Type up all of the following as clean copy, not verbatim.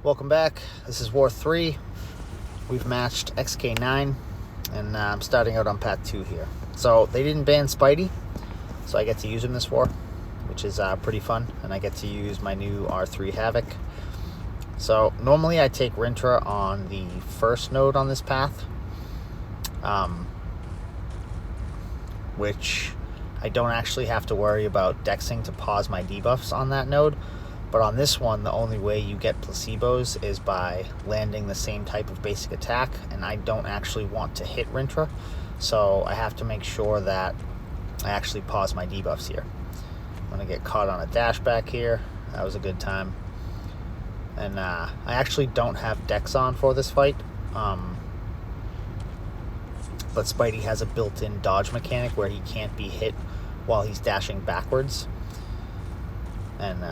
Welcome back. This is War 3. We've matched XK9, and I'm starting out on Path 2 here. So they didn't ban Spidey, so I get to use him this war, which is pretty fun, and I get to use my new R3 Havoc. So normally I take Rintrah on the first node on this path, which I don't actually have to worry about dexing to pause my debuffs on that node. But on this one, the only way you get placebos is by landing the same type of basic attack, and I don't actually want to hit Rintrah, so I have to make sure that I actually pause my debuffs here. I'm going to get caught on a dash back here. That was a good time. And I actually don't have dex on for this fight, but Spidey has a built-in dodge mechanic where he can't be hit while he's dashing backwards. And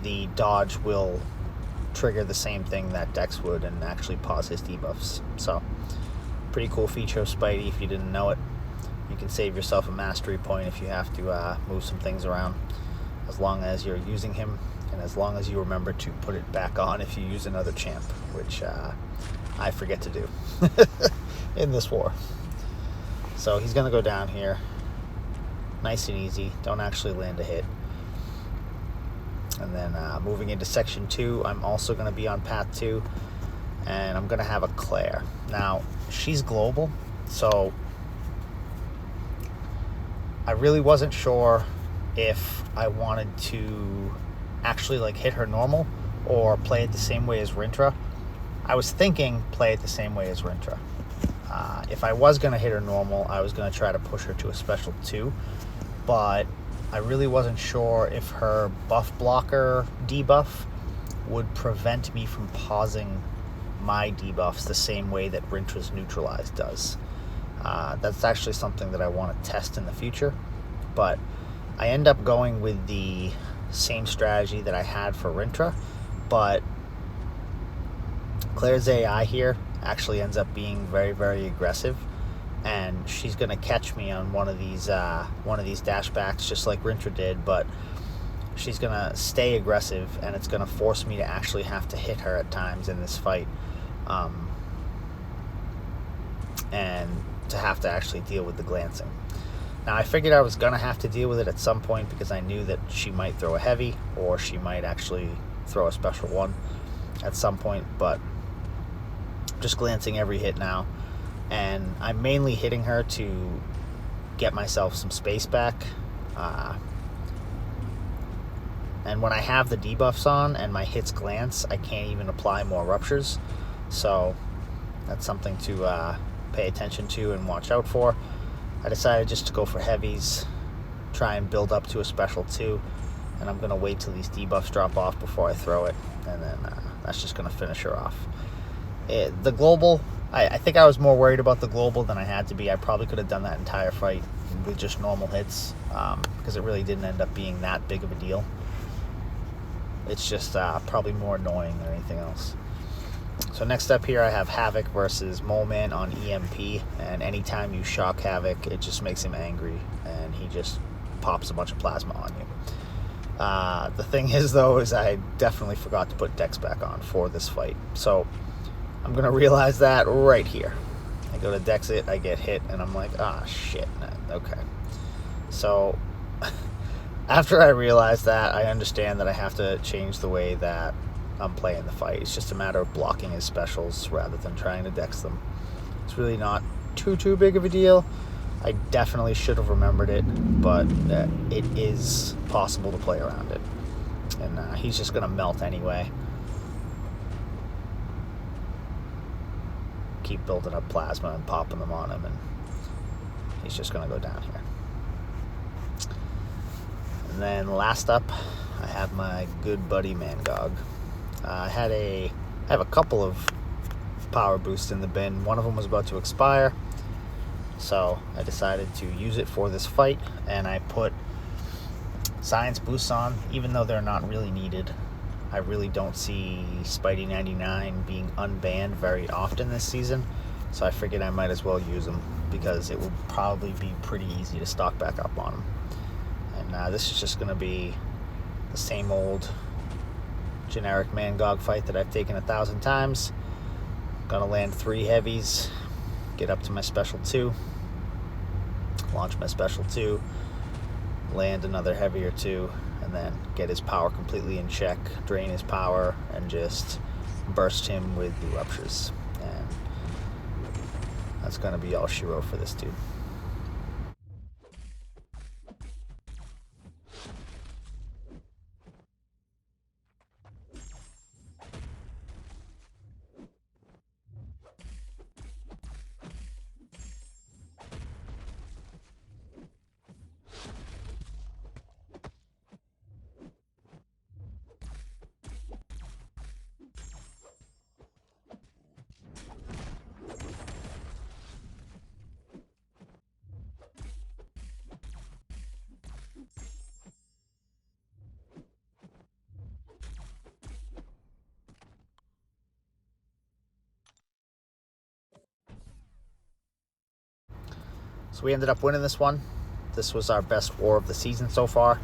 the dodge will trigger the same thing that Dex would and actually pause his debuffs. So, pretty cool feature of Spidey if you didn't know it. You can save yourself a mastery point if you have to move some things around, as long as you're using him, and as long as you remember to put it back on if you use another champ, which I forget to do in this war. So he's going to go down here. Nice and easy. Don't actually land a hit. And then moving into section 2, I'm also going to be on path 2, and I'm going to have a Claire. Now, she's global, so I really wasn't sure if I wanted to actually hit her normal or play it the same way as Rintrah. I was thinking play it the same way as Rintrah. If I was going to hit her normal, I was going to try to push her to a special 2, but I really wasn't sure if her buff blocker debuff would prevent me from pausing my debuffs the same way that Rintrah's neutralized does. That's actually something that I want to test in the future, but I end up going with the same strategy that I had for Rintrah, but Claire's AI here actually ends up being very, very aggressive, and she's going to catch me on one of these dashbacks just like Rintrah did, but she's going to stay aggressive, and it's going to force me to actually have to hit her at times in this fight, and to have to actually deal with the glancing. Now, I figured I was going to have to deal with it at some point because I knew that she might throw a heavy, or she might actually throw a special 1 at some point, but just glancing every hit now. And I'm mainly hitting her to get myself some space back. And when I have the debuffs on and my hits glance, I can't even apply more ruptures. So that's something to pay attention to and watch out for. I decided just to go for heavies, try and build up to a special 2. And I'm going to wait till these debuffs drop off before I throw it. And then that's just going to finish her off. The global, I think I was more worried about the global than I had to be. I probably could have done that entire fight with just normal hits, because it really didn't end up being that big of a deal. It's just probably more annoying than anything else. So next up here I have Havoc versus Moleman on EMP, and anytime you shock Havoc, it just makes him angry, and he just pops a bunch of plasma on you. The thing is, though, is I definitely forgot to put Dex back on for this fight. So I'm going to realize that right here. I go to Dex it, I get hit, and I'm like, shit. Okay. So after I realize that, I understand that I have to change the way that I'm playing the fight. It's just a matter of blocking his specials rather than trying to Dex them. It's really not too big of a deal. I definitely should have remembered it, but it is possible to play around it. And he's just going to melt anyway. Keep building up plasma and popping them on him, and he's just going to go down here. And then last up, I have my good buddy Mangog. I have a couple of power boosts in the bin. One of them was about to expire, so I decided to use it for this fight, and I put science boosts on, even though they're not really needed. I really don't see Spidey 99 being unbanned very often this season, so I figured I might as well use them because it will probably be pretty easy to stock back up on them. And this is just going to be the same old generic Mangog fight that I've taken 1,000 times. Gonna land 3 heavies, get up to my special 2, launch my special 2, land another heavy or 2, and then get his power completely in check, drain his power, and just burst him with the ruptures. And that's gonna be all she wrote for this dude. So we ended up winning this one. This was our best war of the season so far.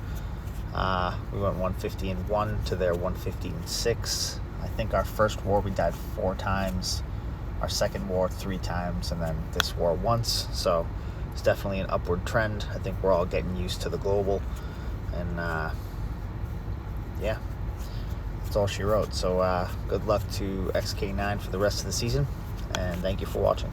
We went 150-1 to their 150-6. I think our first war we died 4 times, our second war 3 times, and then this war once. So it's definitely an upward trend. I think we're all getting used to the global, and yeah, that's all she wrote. So good luck to XK9 for the rest of the season, and thank you for watching.